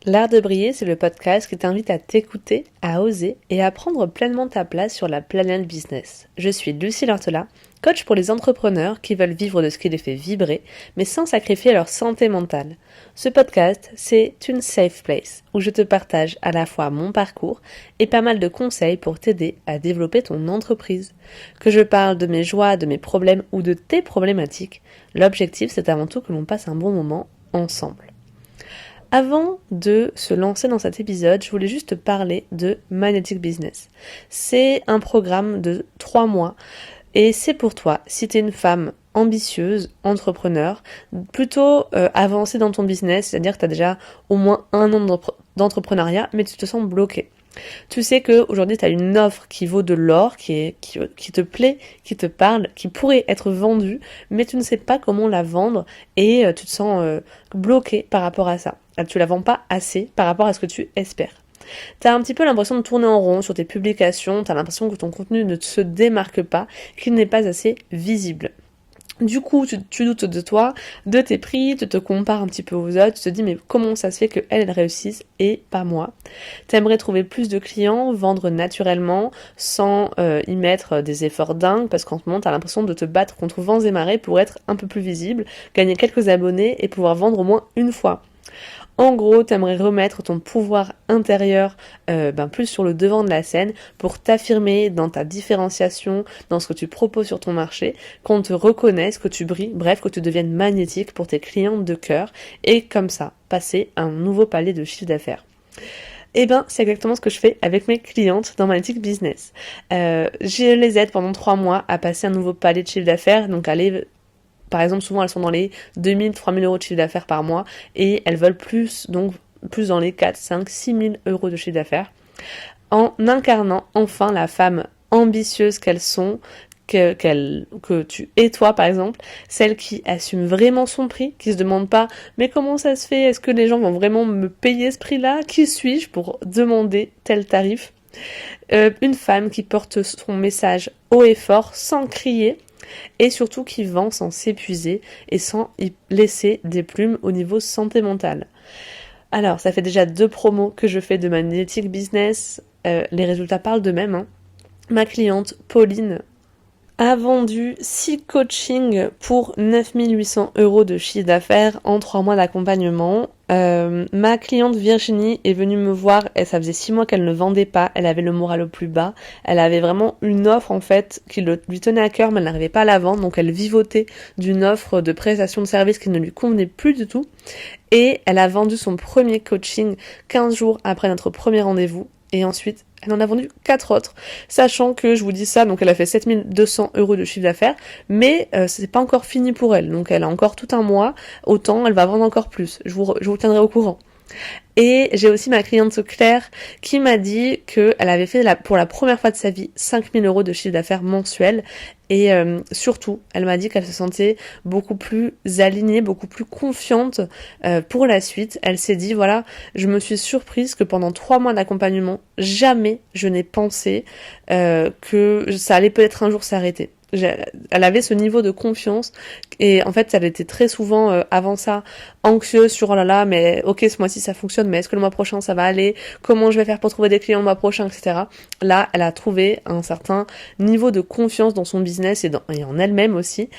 L'art de briller, c'est le podcast qui t'invite à t'écouter, à oser et à prendre pleinement ta place sur la planète business. Je suis Lucie Lortola, coach pour les entrepreneurs qui veulent vivre de ce qui les fait vibrer, mais sans sacrifier leur santé mentale. Ce podcast, c'est une safe place où je te partage à la fois mon parcours et pas mal de conseils pour t'aider à développer ton entreprise. Que je parle de mes joies, de mes problèmes ou de tes problématiques, l'objectif c'est avant tout que l'on passe un bon moment ensemble. Avant de se lancer dans cet épisode, je voulais juste te parler de Magnetic Business. C'est un programme de 3 mois et c'est pour toi si tu es une femme ambitieuse, entrepreneur, plutôt avancée dans ton business, c'est-à-dire que tu as déjà au moins un an d'entrepreneuriat, mais tu te sens bloqué. Tu sais qu'aujourd'hui tu as une offre qui vaut de l'or, qui te plaît, qui te parle, qui pourrait être vendue, mais tu ne sais pas comment la vendre et tu te sens bloqué par rapport à ça. Tu la vends pas assez par rapport à ce que tu espères. T'as un petit peu l'impression de tourner en rond sur tes publications, t'as l'impression que ton contenu ne se démarque pas, qu'il n'est pas assez visible. Du coup, tu doutes de toi, de tes prix, tu te compares un petit peu aux autres, tu te dis mais comment ça se fait qu'elles réussissent et pas moi. T'aimerais trouver plus de clients, vendre naturellement, sans y mettre des efforts dingues, parce qu'en ce moment t'as l'impression de te battre contre vents et marées pour être un peu plus visible, gagner quelques abonnés et pouvoir vendre au moins une fois. En gros, t'aimerais remettre ton pouvoir intérieur plus sur le devant de la scène pour t'affirmer dans ta différenciation, dans ce que tu proposes sur ton marché, qu'on te reconnaisse, que tu brilles, bref, que tu deviennes magnétique pour tes clients de cœur et comme ça, passer un nouveau palier de chiffre d'affaires. C'est exactement ce que je fais avec mes clientes dans Magnetic Business. Je les aide pendant 3 mois à passer un nouveau palier de chiffre d'affaires, donc aller par exemple, souvent elles sont dans les 2000, 3000 euros de chiffre d'affaires par mois et elles veulent plus dans les 4, 5, 6000 euros de chiffre d'affaires en incarnant enfin la femme ambitieuse qu'elles sont, que tu es toi par exemple, celle qui assume vraiment son prix, qui se demande pas mais comment ça se fait, est-ce que les gens vont vraiment me payer ce prix-là, qui suis-je pour demander tel tarif, une femme qui porte son message haut et fort sans crier, et surtout qui vend sans s'épuiser et sans y laisser des plumes au niveau santé mentale. Alors, ça fait déjà 2 promos que je fais de Magnetic Business, les résultats parlent d'eux-mêmes, hein. Ma cliente Pauline a vendu 6 coachings pour 9800 euros de chiffre d'affaires en 3 mois d'accompagnement. Ma cliente Virginie est venue me voir et ça faisait 6 mois qu'elle ne vendait pas, elle avait le moral au plus bas, elle avait vraiment une offre en fait qui lui tenait à cœur mais elle n'arrivait pas à la vendre, donc elle vivotait d'une offre de prestation de service qui ne lui convenait plus du tout et elle a vendu son premier coaching 15 jours après notre premier rendez-vous et ensuite elle en a vendu 4 autres, sachant que, je vous dis ça, donc elle a fait 7200 euros de chiffre d'affaires, mais c'est pas encore fini pour elle, donc elle a encore tout un mois, autant elle va vendre encore plus, je vous tiendrai au courant. Et j'ai aussi ma cliente Claire qui m'a dit qu'elle avait fait pour la première fois de sa vie 5000 euros de chiffre d'affaires mensuel et surtout elle m'a dit qu'elle se sentait beaucoup plus alignée, beaucoup plus confiante pour la suite. Elle s'est dit voilà, je me suis surprise que pendant 3 mois d'accompagnement, jamais je n'ai pensé que ça allait peut-être un jour s'arrêter. Elle avait ce niveau de confiance et en fait elle était très souvent avant ça anxieuse sur oh là là mais ok ce mois-ci ça fonctionne mais est-ce que le mois prochain ça va aller, comment je vais faire pour trouver des clients le mois prochain, etc. Là elle a trouvé un certain niveau de confiance dans son business et en elle-même aussi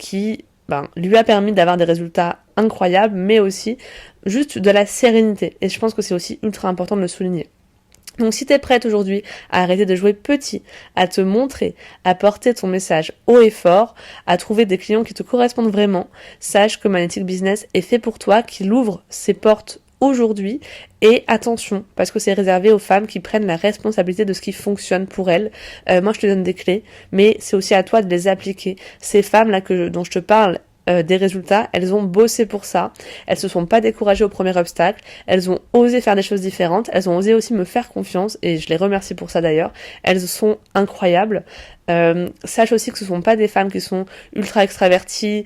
qui lui a permis d'avoir des résultats incroyables mais aussi juste de la sérénité et je pense que c'est aussi ultra important de le souligner. Donc si t'es prête aujourd'hui à arrêter de jouer petit, à te montrer, à porter ton message haut et fort, à trouver des clients qui te correspondent vraiment, sache que Magnetic Business est fait pour toi, qu'il ouvre ses portes aujourd'hui et attention parce que c'est réservé aux femmes qui prennent la responsabilité de ce qui fonctionne pour elles. Moi je te donne des clés mais c'est aussi à toi de les appliquer. Ces femmes là dont je te parle des résultats, elles ont bossé pour ça, elles se sont pas découragées au premier obstacle, elles ont osé faire des choses différentes, elles ont osé aussi me faire confiance et je les remercie pour ça d'ailleurs, elles sont incroyables. Sache aussi que ce sont pas des femmes qui sont ultra extraverties,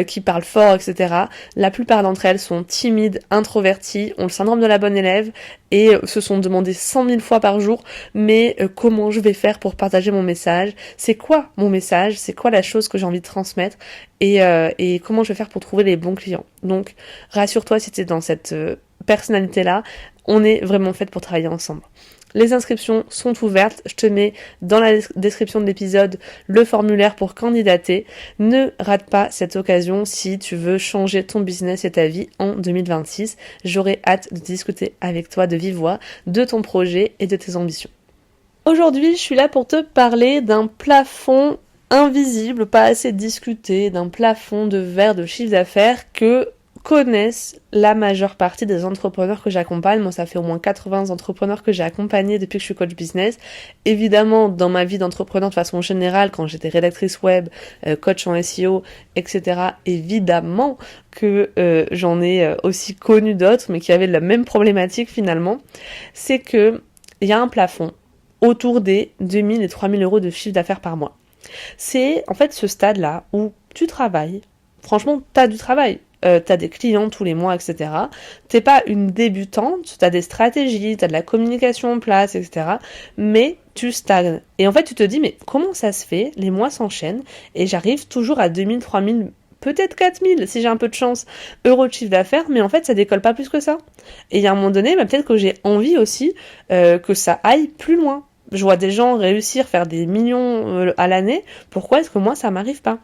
qui parlent fort, etc. La plupart d'entre elles sont timides, introverties, ont le syndrome de la bonne élève et se sont demandé 100 000 fois par jour mais comment je vais faire pour partager mon message, c'est quoi mon message, c'est quoi la chose que j'ai envie de transmettre et comment je vais faire pour trouver les bons clients. Donc rassure-toi si tu es dans cette personnalité-là, on est vraiment fait pour travailler ensemble. Les inscriptions sont ouvertes, je te mets dans la description de l'épisode le formulaire pour candidater. Ne rate pas cette occasion si tu veux changer ton business et ta vie en 2026. J'aurai hâte de discuter avec toi de vive voix de ton projet et de tes ambitions. Aujourd'hui, je suis là pour te parler d'un plafond invisible, pas assez discuté, d'un plafond de verre de chiffre d'affaires que connaissent la majeure partie des entrepreneurs que j'accompagne. Moi, ça fait au moins 80 entrepreneurs que j'ai accompagnés depuis que je suis coach business. Évidemment, dans ma vie d'entrepreneur de façon générale, quand j'étais rédactrice web, coach en SEO, etc., évidemment que j'en ai aussi connu d'autres, mais qui avaient la même problématique finalement. C'est que il y a un plafond autour des 2000 et 3000 euros de chiffre d'affaires par mois. C'est en fait ce stade-là où tu travailles. Franchement, t'as du travail. T'as des clients tous les mois, etc. T'es pas une débutante, t'as des stratégies, t'as de la communication en place, etc. Mais tu stagnes. Et en fait, tu te dis, mais comment ça se fait? Les mois s'enchaînent et j'arrive toujours à 2000, 3000, peut-être 4000 si j'ai un peu de chance, euros de chiffre d'affaires, mais en fait, ça décolle pas plus que ça. Et il y a un moment donné, peut-être que j'ai envie aussi que ça aille plus loin. Je vois des gens réussir, faire des millions à l'année. Pourquoi est-ce que moi, ça m'arrive pas?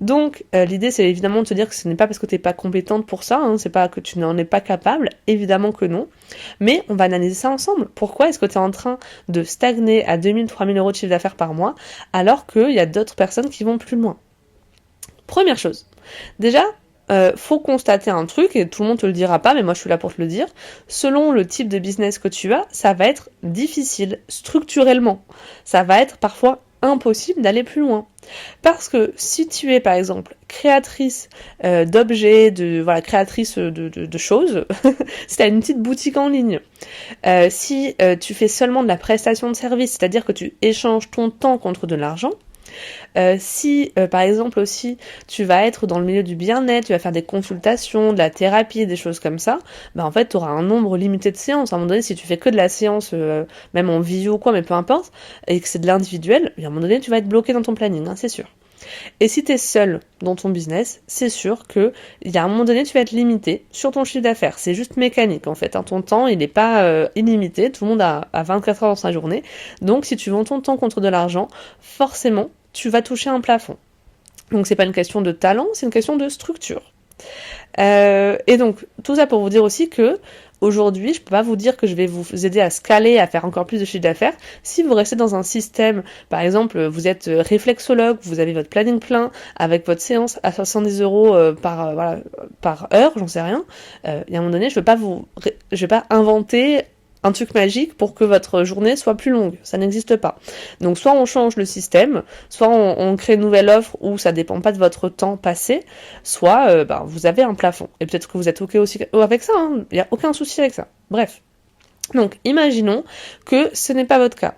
Donc, l'idée, c'est évidemment de te dire que ce n'est pas parce que tu n'es pas compétente pour ça, c'est pas que tu n'en es pas capable, évidemment que non. Mais on va analyser ça ensemble. Pourquoi est-ce que tu es en train de stagner à 2000, 3000 euros de chiffre d'affaires par mois, alors qu'il y a d'autres personnes qui vont plus loin? Première chose. Déjà, faut constater un truc, et tout le monde te le dira pas, mais moi je suis là pour te le dire. Selon le type de business que tu as, ça va être difficile structurellement. Ça va être parfois impossible d'aller plus loin. Parce que si tu es par exemple créatrice d'objets, créatrice de choses, si tu as une petite boutique en ligne, si tu fais seulement de la prestation de service, c'est-à-dire que tu échanges ton temps contre de l'argent, si par exemple aussi tu vas être dans le milieu du bien-être, tu vas faire des consultations, de la thérapie, des choses comme ça, en fait tu auras un nombre limité de séances. À un moment donné, si tu fais que de la séance, même en visio ou quoi, mais peu importe, et que c'est de l'individuel, à un moment donné tu vas être bloqué dans ton planning, c'est sûr. Et si tu es seul dans ton business, c'est sûr que il y a un moment donné tu vas être limité sur ton chiffre d'affaires. C'est juste mécanique en fait. Ton temps il n'est pas illimité. Tout le monde a 24 heures dans sa journée. Donc si tu vends ton temps contre de l'argent, forcément tu vas toucher un plafond. Donc c'est pas une question de talent, c'est une question de structure. Et donc tout ça pour vous dire aussi que aujourd'hui, je peux pas vous dire que je vais vous aider à scaler, à faire encore plus de chiffre d'affaires. Si vous restez dans un système, par exemple, vous êtes réflexologue, vous avez votre planning plein avec votre séance à 70 euros par heure, j'en sais rien. Il y a un moment donné, je vais pas inventer un truc magique pour que votre journée soit plus longue. Ça n'existe pas. Donc soit on change le système, soit on crée une nouvelle offre où ça dépend pas de votre temps passé, soit vous avez un plafond. Et peut-être que vous êtes ok aussi avec ça, il n'y a aucun souci avec ça. Bref. Donc imaginons que ce n'est pas votre cas.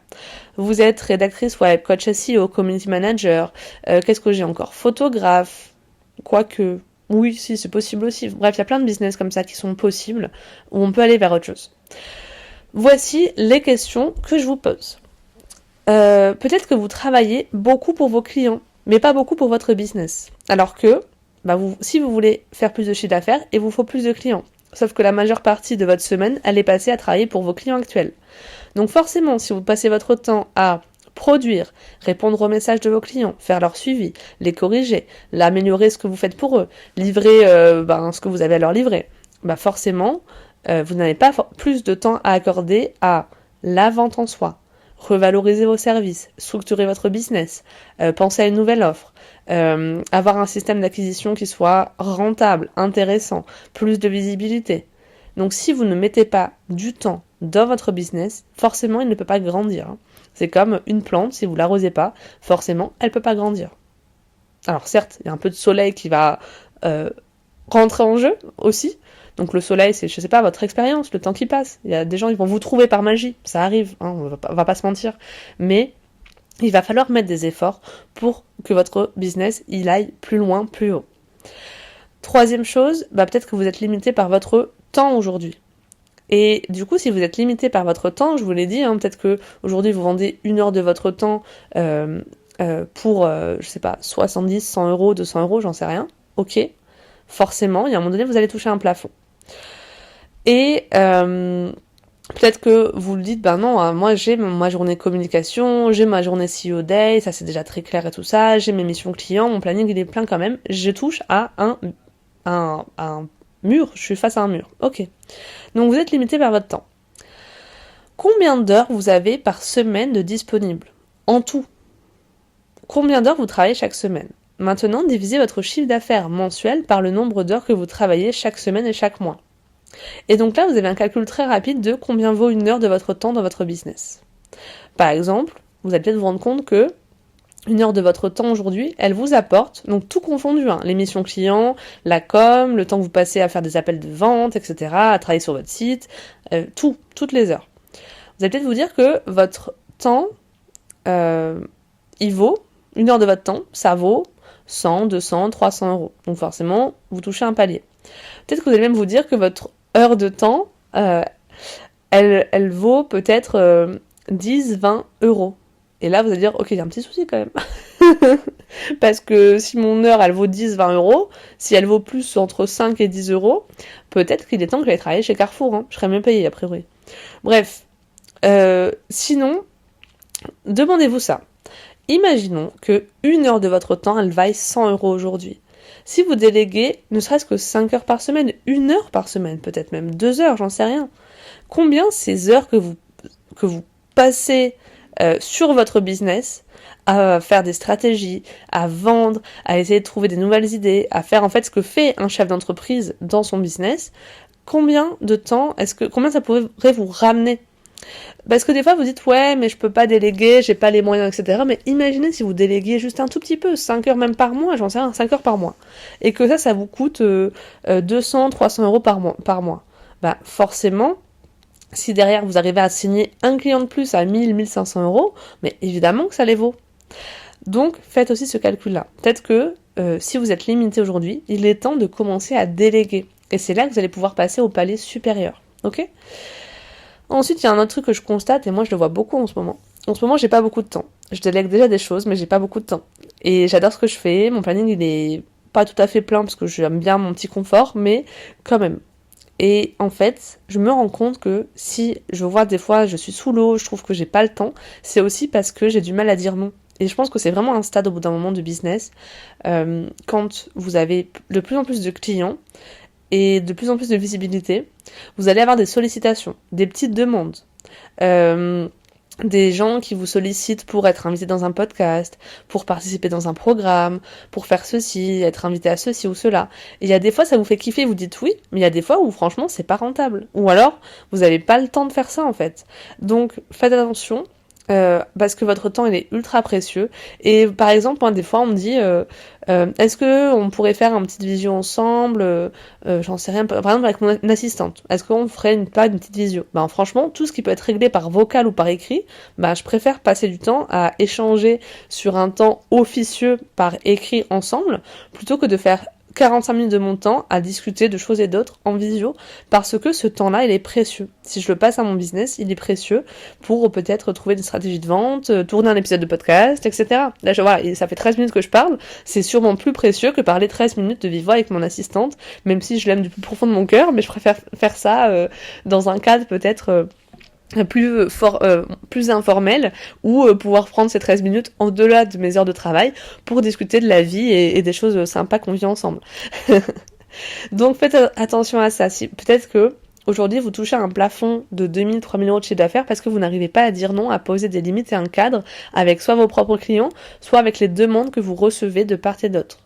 Vous êtes rédactrice web, coach SEO, community manager, qu'est-ce que j'ai encore? Photographe, quoique... Oui, si, c'est possible aussi. Bref, il y a plein de business comme ça qui sont possibles, où on peut aller vers autre chose. Voici les questions que je vous pose. Peut-être que vous travaillez beaucoup pour vos clients, mais pas beaucoup pour votre business. Alors que, si vous voulez faire plus de chiffre d'affaires, il vous faut plus de clients. Sauf que la majeure partie de votre semaine, elle est passée à travailler pour vos clients actuels. Donc forcément, si vous passez votre temps à produire, répondre aux messages de vos clients, faire leur suivi, les corriger, améliorer ce que vous faites pour eux, livrer ce que vous avez à leur livrer, forcément, vous n'avez pas plus de temps à accorder à la vente en soi, revaloriser vos services, structurer votre business, penser à une nouvelle offre, avoir un système d'acquisition qui soit rentable, intéressant, plus de visibilité. Donc si vous ne mettez pas du temps dans votre business, forcément il ne peut pas grandir. C'est comme une plante, si vous l'arrosez pas, forcément elle peut pas grandir. Alors certes, il y a un peu de soleil qui va rentrer en jeu aussi. Donc le soleil, c'est, je sais pas, votre expérience, le temps qui passe. Il y a des gens qui vont vous trouver par magie, ça arrive, on va pas se mentir. Mais il va falloir mettre des efforts pour que votre business, il aille plus loin, plus haut. Troisième chose, peut-être que vous êtes limité par votre temps aujourd'hui. Et du coup, si vous êtes limité par votre temps, je vous l'ai dit, peut-être que aujourd'hui vous vendez 1 heure de votre temps pour, 70, 100 euros, 200 euros, j'en sais rien. Ok, forcément, il y a un moment donné, vous allez toucher un plafond. Et peut-être que vous le dites, ben non, moi j'ai ma journée communication, j'ai ma journée CEO Day, ça c'est déjà très clair et tout ça, j'ai mes missions clients, mon planning il est plein quand même, je touche à un mur, je suis face à un mur. Ok. Donc vous êtes limité par votre temps. Combien d'heures vous avez par semaine de disponible en tout? Combien d'heures vous travaillez chaque semaine? Maintenant, divisez votre chiffre d'affaires mensuel par le nombre d'heures que vous travaillez chaque semaine et chaque mois. Et donc là, vous avez un calcul très rapide de combien vaut une heure de votre temps dans votre business. Par exemple, vous allez peut-être vous rendre compte que une heure de votre temps aujourd'hui, elle vous apporte, donc tout confondu, les missions clients, la com, le temps que vous passez à faire des appels de vente, etc., à travailler sur votre site, toutes les heures. Vous allez peut-être vous dire que votre temps, il vaut, une heure de votre temps, ça vaut 100, 200, 300 euros. Donc forcément, vous touchez un palier. Peut-être que vous allez même vous dire que votre heure de temps, elle vaut peut-être 10, 20 euros. Et là, vous allez dire, ok, il y a un petit souci quand même. Parce que si mon heure, elle vaut 10, 20 euros, si elle vaut plus entre 5 et 10 euros, peut-être qu'il est temps que j'aille travailler chez Carrefour. Je serais mieux payée, a priori. Bref. Sinon, demandez-vous ça. Imaginons que une heure de votre temps, elle vaille 100 euros aujourd'hui. Si vous déléguez ne serait-ce que 5 heures par semaine, 1 heure par semaine, peut-être même 2 heures, j'en sais rien. Combien ces heures que vous passez sur votre business à faire des stratégies, à vendre, à essayer de trouver des nouvelles idées, à faire en fait ce que fait un chef d'entreprise dans son business, combien de temps combien ça pourrait vous ramener? Parce que des fois vous dites ouais mais je peux pas déléguer, j'ai pas les moyens, etc. Mais imaginez si vous déléguiez juste un tout petit peu, 5 heures même par mois, j'en sais rien, 5 heures par mois. Et que ça vous coûte 200, 300 euros par mois. Bah forcément, si derrière vous arrivez à signer un client de plus à 1000, 1500 euros, mais évidemment que ça les vaut. Donc faites aussi ce calcul-là. Peut-être que si vous êtes limité aujourd'hui, il est temps de commencer à déléguer. Et c'est là que vous allez pouvoir passer au palier supérieur. Ok ? Ensuite, il y a un autre truc que je constate, et moi je le vois beaucoup en ce moment. En ce moment, j'ai pas beaucoup de temps. Je délègue déjà des choses, mais j'ai pas beaucoup de temps. Et j'adore ce que je fais, mon planning il est pas tout à fait plein, parce que j'aime bien mon petit confort, mais quand même. Et en fait, je me rends compte que si je vois des fois, je suis sous l'eau, je trouve que j'ai pas le temps, c'est aussi parce que j'ai du mal à dire non. Et je pense que c'est vraiment un stade au bout d'un moment de business, quand vous avez de plus en plus de clients, et de plus en plus de visibilité, vous allez avoir des sollicitations, des petites demandes, des gens qui vous sollicitent pour être invité dans un podcast, pour participer dans un programme, pour faire ceci, être invité à ceci ou cela. Et il y a des fois, ça vous fait kiffer, vous dites oui, mais il y a des fois où franchement, c'est pas rentable. Ou alors, vous n'avez pas le temps de faire ça en fait. Donc, faites attention. Parce que votre temps il est ultra précieux et par exemple moi des fois on me dit est-ce que on pourrait faire une petite visio ensemble, j'en sais rien, par exemple avec mon assistante, est-ce qu'on ferait une petite visio? Ben franchement tout ce qui peut être réglé par vocal ou par écrit, je préfère passer du temps à échanger sur un temps officieux par écrit ensemble plutôt que de faire 45 minutes de mon temps à discuter de choses et d'autres en visio, parce que ce temps-là, il est précieux. Si je le passe à mon business, il est précieux pour peut-être trouver une stratégie de vente, tourner un épisode de podcast, etc. Là, voilà, et ça fait 13 minutes que je parle, c'est sûrement plus précieux que parler 13 minutes de vive voix avec mon assistante, même si je l'aime du plus profond de mon cœur, mais je préfère faire ça dans un cadre peut-être plus informel, ou pouvoir prendre ces 13 minutes au-delà de mes heures de travail pour discuter de la vie et des choses sympas qu'on vit ensemble. Donc faites attention à ça. Si, peut-être que aujourd'hui vous touchez à un plafond de 2000, 3000 euros de chiffre d'affaires parce que vous n'arrivez pas à dire non, à poser des limites et un cadre avec soit vos propres clients, soit avec les demandes que vous recevez de part et d'autre.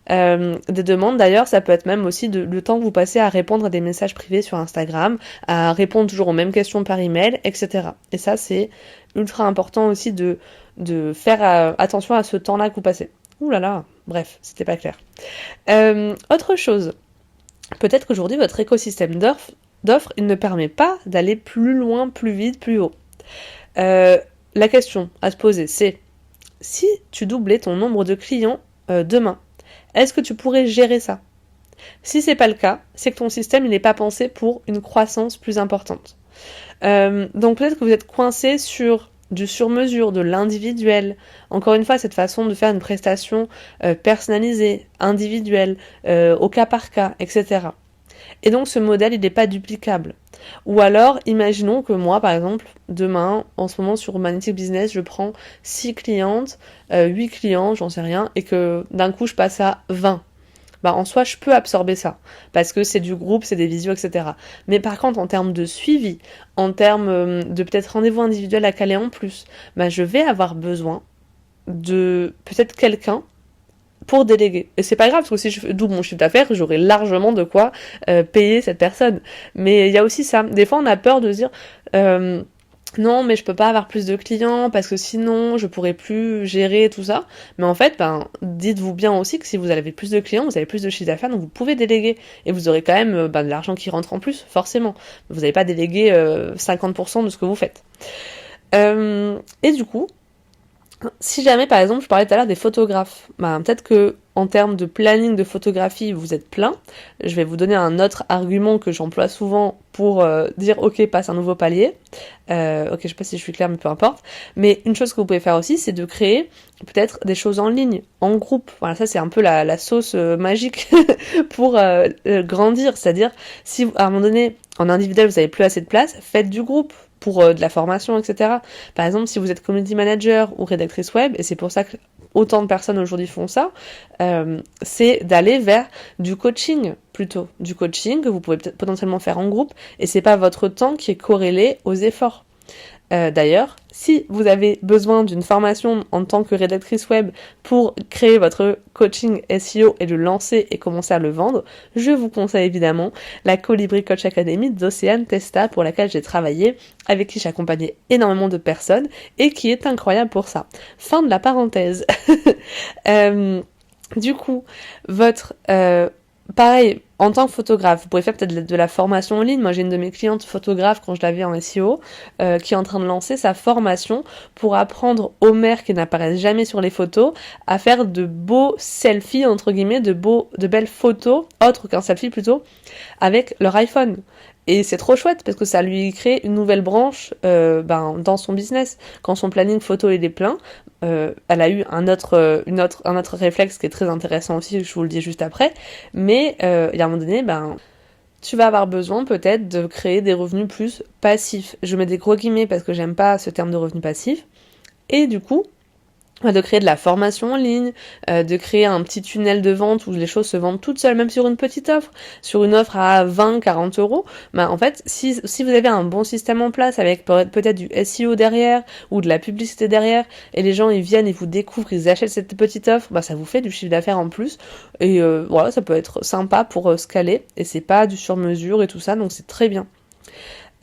Des demandes d'ailleurs, ça peut être même aussi le temps que vous passez à répondre à des messages privés sur Instagram, à répondre toujours aux mêmes questions par email, etc. Et ça c'est ultra important aussi de faire attention à ce temps-là que vous passez. Ouh là là, bref, c'était pas clair. Autre chose, peut-être qu'aujourd'hui votre écosystème d'offres, il ne permet pas d'aller plus loin, plus vite, plus haut. La question à se poser, c'est si tu doublais ton nombre de clients demain, est-ce que tu pourrais gérer ça? Si c'est pas le cas, c'est que ton système il n'est pas pensé pour une croissance plus importante. Donc peut-être que vous êtes coincé sur du sur-mesure, de l'individuel. Encore une fois, cette façon de faire une prestation personnalisée, individuelle, au cas par cas, etc. Et donc ce modèle, il n'est pas duplicable. Ou alors, imaginons que moi, par exemple, demain, en ce moment sur Magnetic Business, je prends 6 clientes, 8 clients, j'en sais rien, et que d'un coup, je passe à 20. Bah, en soi, je peux absorber ça, parce que c'est du groupe, c'est des visios, etc. Mais par contre, en termes de suivi, en termes de peut-être rendez-vous individuel à caler en plus, bah, je vais avoir besoin de peut-être quelqu'un pour déléguer. Et c'est pas grave, parce que si je double mon chiffre d'affaires, j'aurai largement de quoi payer cette personne. Mais il y a aussi ça. Des fois, on a peur de se dire... non, mais je peux pas avoir plus de clients parce que sinon je pourrais plus gérer tout ça. Mais en fait, dites-vous bien aussi que si vous avez plus de clients, vous avez plus de chiffre d'affaires, donc vous pouvez déléguer. Et vous aurez quand même de l'argent qui rentre en plus, forcément. Vous n'allez pas déléguer 50% de ce que vous faites. Et du coup, si jamais, par exemple, je parlais tout à l'heure des photographes, peut-être que en termes de planning de photographie, vous êtes plein. Je vais vous donner un autre argument que j'emploie souvent pour dire ok, passe un nouveau palier. Ok, je sais pas si je suis claire, mais peu importe. Mais une chose que vous pouvez faire aussi, c'est de créer peut-être des choses en ligne, en groupe. Voilà, ça c'est un peu la sauce magique pour grandir. C'est-à-dire, si à un moment donné, en individuel, vous avez plus assez de place, faites du groupe pour de la formation, etc. Par exemple, si vous êtes community manager ou rédactrice web, et c'est pour ça que autant de personnes aujourd'hui font ça, c'est d'aller vers du coaching plutôt. Du coaching que vous pouvez potentiellement faire en groupe, et c'est pas votre temps qui est corrélé aux efforts. D'ailleurs, si vous avez besoin d'une formation en tant que rédactrice web pour créer votre coaching SEO et le lancer et commencer à le vendre, je vous conseille évidemment la Colibri Coach Academy d'Océane Testa pour laquelle j'ai travaillé, avec qui j'ai accompagné énormément de personnes et qui est incroyable pour ça. Fin de la parenthèse. Du coup, votre... pareil, en tant que photographe, vous pouvez faire peut-être de la formation en ligne. Moi, j'ai une de mes clientes photographes quand je l'avais en SEO qui est en train de lancer sa formation pour apprendre aux mères qui n'apparaissent jamais sur les photos à faire de beaux selfies, entre guillemets, de belles photos, autres qu'un selfie plutôt, avec leur iPhone. Et c'est trop chouette parce que ça lui crée une nouvelle branche dans son business. Quand son planning photo il est plein, elle a eu un autre réflexe qui est très intéressant aussi, je vous le dis juste après. Mais il y a un moment donné, tu vas avoir besoin peut-être de créer des revenus plus passifs. Je mets des gros guillemets parce que j'aime pas ce terme de revenu passif. Et du coup, de créer de la formation en ligne, de créer un petit tunnel de vente où les choses se vendent toutes seules, même sur une petite offre, sur une offre à 20-40 euros, en fait, si vous avez un bon système en place avec peut-être du SEO derrière ou de la publicité derrière, et les gens ils viennent, ils vous découvrent, ils achètent cette petite offre, ça vous fait du chiffre d'affaires en plus, et voilà, ça peut être sympa pour scaler, et c'est pas du sur-mesure et tout ça, donc c'est très bien.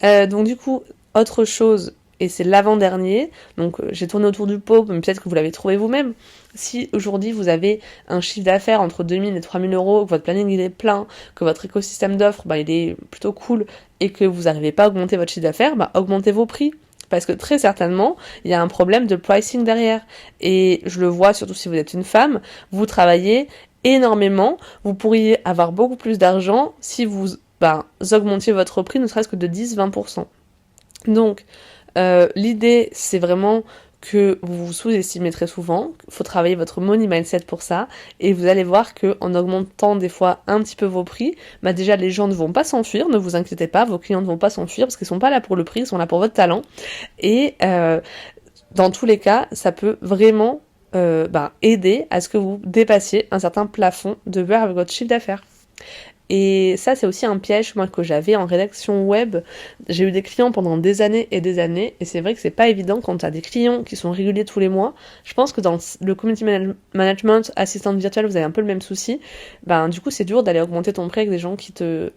Donc du coup, autre chose, et c'est l'avant-dernier, donc j'ai tourné autour du pot, mais peut-être que vous l'avez trouvé vous-même. Si aujourd'hui vous avez un chiffre d'affaires entre 2000 et 3000 euros, que votre planning il est plein, que votre écosystème d'offres il est plutôt cool, et que vous n'arrivez pas à augmenter votre chiffre d'affaires, augmentez vos prix. Parce que très certainement, il y a un problème de pricing derrière. Et je le vois surtout si vous êtes une femme, vous travaillez énormément, vous pourriez avoir beaucoup plus d'argent si vous augmentiez votre prix ne serait-ce que de 10-20%. Donc, l'idée, c'est vraiment que vous vous sous-estimez très souvent. Il faut travailler votre money mindset pour ça. Et vous allez voir que en augmentant des fois un petit peu vos prix, déjà les gens ne vont pas s'enfuir, ne vous inquiétez pas, vos clients ne vont pas s'enfuir parce qu'ils sont pas là pour le prix, ils sont là pour votre talent. Et dans tous les cas, ça peut vraiment aider à ce que vous dépassiez un certain plafond de verre avec votre chiffre d'affaires. Et ça, c'est aussi un piège, moi, que j'avais en rédaction web. J'ai eu des clients pendant des années, et c'est vrai que c'est pas évident quand t'as des clients qui sont réguliers tous les mois. Je pense que dans le community management, assistante virtuelle, vous avez un peu le même souci. Du coup, c'est dur d'aller augmenter ton prix avec des gens qui te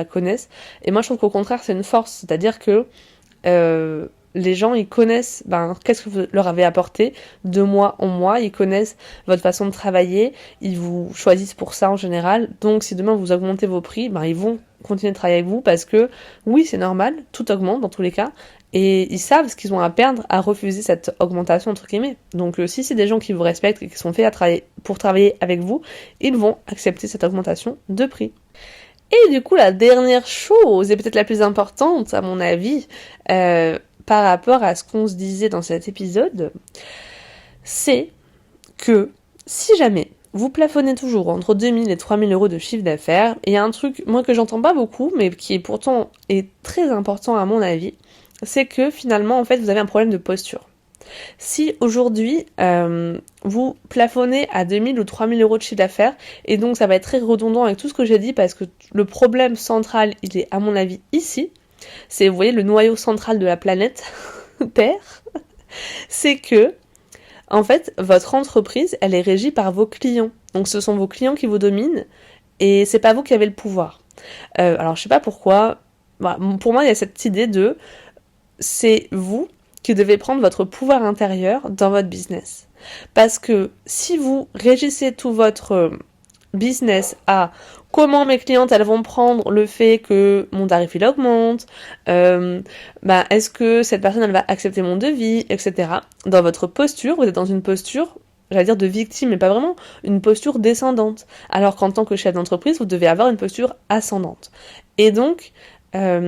connaissent. Et moi, je trouve qu'au contraire, c'est une force. C'est-à-dire que, les gens, ils connaissent qu'est-ce que vous leur avez apporté de mois en mois, ils connaissent votre façon de travailler, ils vous choisissent pour ça en général. Donc si demain vous augmentez vos prix, ils vont continuer de travailler avec vous parce que oui, c'est normal, tout augmente dans tous les cas, et ils savent ce qu'ils ont à perdre à refuser cette augmentation entre guillemets. Donc si c'est des gens qui vous respectent et qui sont faits pour travailler avec vous, ils vont accepter cette augmentation de prix. Et du coup, la dernière chose, et peut-être la plus importante à mon avis, par rapport à ce qu'on se disait dans cet épisode, c'est que si jamais vous plafonnez toujours entre 2000 et 3000 euros de chiffre d'affaires. Et il y a un truc, moi, que j'entends pas beaucoup, mais qui est pourtant est très important à mon avis, c'est que finalement, en fait, vous avez un problème de posture. Si aujourd'hui, vous plafonnez à 2000 ou 3000 euros de chiffre d'affaires, et donc ça va être très redondant avec tout ce que j'ai dit, parce que le problème central, il est à mon avis ici, c'est, vous voyez, le noyau central de la planète Terre, c'est que, en fait, votre entreprise, elle est régie par vos clients. Donc ce sont vos clients qui vous dominent, et c'est pas vous qui avez le pouvoir. Alors je sais pas pourquoi, bah, pour moi il y a cette idée de, c'est vous qui devez prendre votre pouvoir intérieur dans votre business. Parce que si vous régissez tout votre business à comment mes clientes elles vont prendre le fait que mon tarif il augmente, est-ce que cette personne elle va accepter mon devis, etc. Dans votre posture, vous êtes dans une posture, j'allais dire de victime, mais pas vraiment, une posture descendante. Alors qu'en tant que chef d'entreprise, vous devez avoir une posture ascendante. Et donc,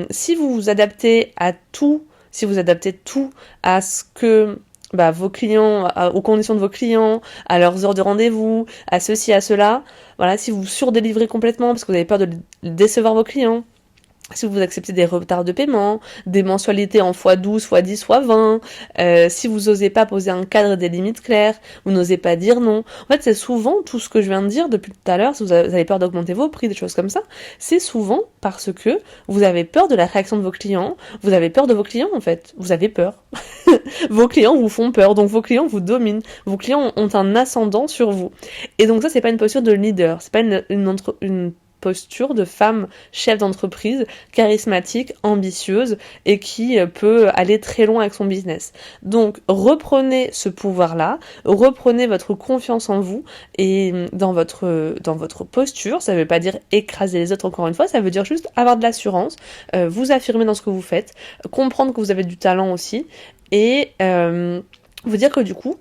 si vous vous adaptez à tout, si vous adaptez tout à ce que vos clients, aux conditions de vos clients, à leurs heures de rendez-vous, à ceci, à cela, voilà, si vous surdélivrez complètement parce que vous avez peur de décevoir vos clients, si vous acceptez des retards de paiement, des mensualités en x12, x10, x20, si vous n'osez pas poser un cadre et des limites claires, vous n'osez pas dire non. En fait, c'est souvent tout ce que je viens de dire depuis tout à l'heure, si vous avez peur d'augmenter vos prix, des choses comme ça, c'est souvent parce que vous avez peur de la réaction de vos clients, vous avez peur de vos clients en fait, vous avez peur. Vos clients vous font peur, donc vos clients vous dominent, vos clients ont un ascendant sur vous. Et donc ça, c'est pas une posture de leader, c'est pas une posture de femme chef d'entreprise, charismatique, ambitieuse et qui peut aller très loin avec son business. Donc reprenez ce pouvoir-là, reprenez votre confiance en vous et dans votre posture, ça veut pas dire écraser les autres encore une fois, ça veut dire juste avoir de l'assurance, vous affirmer dans ce que vous faites, comprendre que vous avez du talent aussi et vous dire que du coup,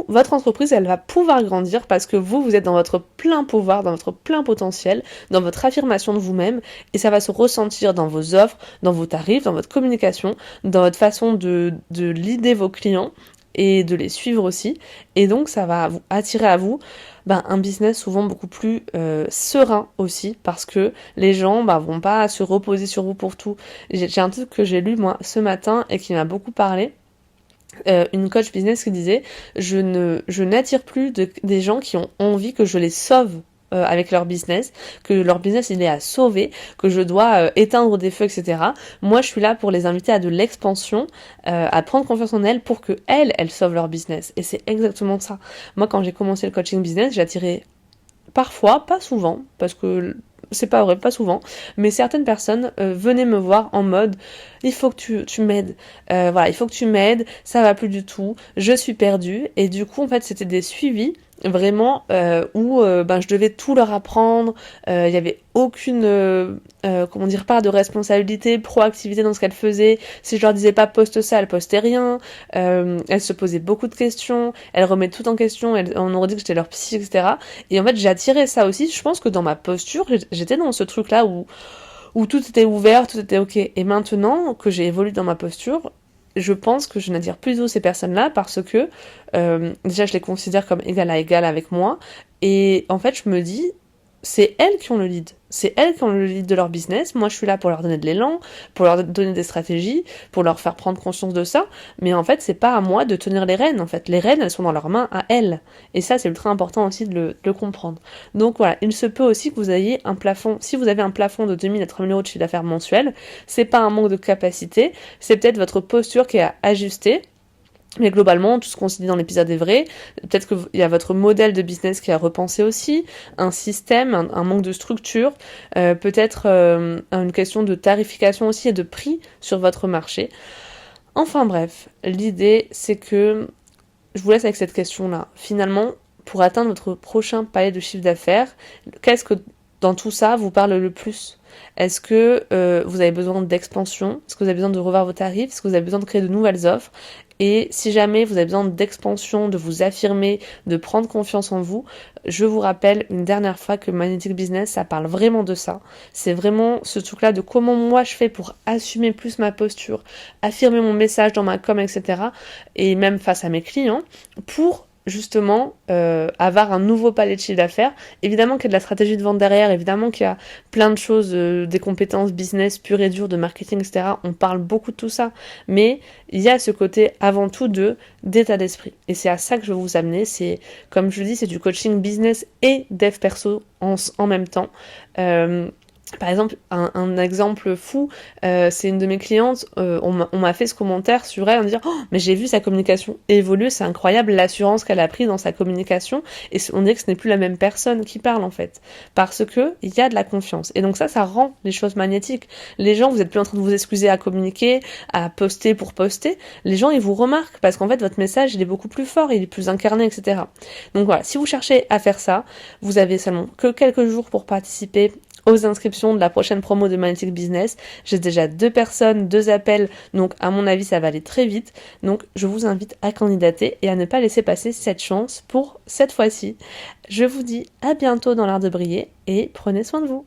votre entreprise, elle va pouvoir grandir parce que vous êtes dans votre plein pouvoir, dans votre plein potentiel, dans votre affirmation de vous-même, et ça va se ressentir dans vos offres, dans vos tarifs, dans votre communication, dans votre façon de leader vos clients et de les suivre aussi, et donc ça va vous attirer à vous un business souvent beaucoup plus serein aussi, parce que les gens vont pas se reposer sur vous pour tout. J'ai un truc que j'ai lu moi ce matin et qui m'a beaucoup parlé. Une coach business qui disait je n'attire plus des gens qui ont envie que je les sauve avec leur business, que leur business il est à sauver, que je dois éteindre des feux, etc. Moi je suis là pour les inviter à de l'expansion, à prendre confiance en elles pour que elles sauvent leur business. Et c'est exactement ça. Moi quand j'ai commencé le coaching business, j'attirais parfois, pas souvent, parce que c'est pas vrai, pas souvent, mais certaines personnes venaient me voir en mode il faut que tu m'aides, il faut que tu m'aides, ça va plus du tout, je suis perdue, et du coup en fait c'était des suivis vraiment où je devais tout leur apprendre, il y avait aucune part de responsabilité, proactivité dans ce qu'elles faisaient. Si je leur disais pas poste ça, elles postaient rien, elles se posaient beaucoup de questions, elles remettaient tout en question, on aurait dit que j'étais leur psy, etc. Et en fait j'ai attiré ça aussi. Je pense que dans ma posture j'étais dans ce truc là où tout était ouvert, tout était ok. Et maintenant que j'ai évolué dans ma posture, je pense que je n'attire plus ces personnes-là parce que déjà je les considère comme égal à égal avec moi, et en fait je me dis c'est elles qui ont le lead, c'est elles qui ont le lead de leur business. Moi je suis là pour leur donner de l'élan, pour leur donner des stratégies, pour leur faire prendre conscience de ça, mais en fait c'est pas à moi de tenir les rênes. En fait les rênes elles sont dans leurs mains à elles, et ça c'est ultra important aussi de le comprendre. Donc voilà, il se peut aussi que vous ayez un plafond. Si vous avez un plafond de 2000 à 3000 euros de chiffre d'affaires mensuel, c'est pas un manque de capacité, c'est peut-être votre posture qui est à ajuster. Mais globalement, tout ce qu'on s'est dit dans l'épisode est vrai. Peut-être qu'il y a votre modèle de business qui a repensé aussi, un système, un manque de structure, peut-être une question de tarification aussi et de prix sur votre marché. Enfin bref, l'idée c'est que, je vous laisse avec cette question-là. Finalement, pour atteindre votre prochain palier de chiffre d'affaires, qu'est-ce que dans tout ça vous parle le plus ? Est-ce que vous avez besoin d'expansion ? Est-ce que vous avez besoin de revoir vos tarifs ? Est-ce que vous avez besoin de créer de nouvelles offres ? Et si jamais vous avez besoin d'expansion, de vous affirmer, de prendre confiance en vous, je vous rappelle une dernière fois que Magnetic Business, ça parle vraiment de ça. C'est vraiment ce truc-là de comment moi je fais pour assumer plus ma posture, affirmer mon message dans ma com, etc. Et même face à mes clients, pour justement avoir un nouveau palier de chiffre d'affaires. Évidemment qu'il y a de la stratégie de vente derrière, évidemment qu'il y a plein de choses, des compétences business pures et dures, de marketing, etc. On parle beaucoup de tout ça, mais il y a ce côté avant tout d'état d'esprit. Et c'est à ça que je vais vous amener. C'est, comme je le dis, c'est du coaching business et dev perso en même temps. Par exemple, un exemple fou, c'est une de mes clientes, on m'a fait ce commentaire sur elle en disant oh, mais j'ai vu sa communication évoluer, c'est incroyable l'assurance qu'elle a pris dans sa communication, et on dirait que ce n'est plus la même personne qui parle en fait, parce que il y a de la confiance. Et donc ça rend les choses magnétiques. Les gens, vous êtes plus en train de vous excuser à communiquer, à poster pour poster, les gens ils vous remarquent, parce qu'en fait votre message il est beaucoup plus fort, il est plus incarné, etc. Donc voilà, si vous cherchez à faire ça, vous avez seulement que quelques jours pour participer aux inscriptions de la prochaine promo de Magnetic Business. J'ai déjà 2 personnes, 2 appels, donc à mon avis ça va aller très vite. Donc je vous invite à candidater et à ne pas laisser passer cette chance pour cette fois-ci. Je vous dis à bientôt dans l'art de briller et prenez soin de vous.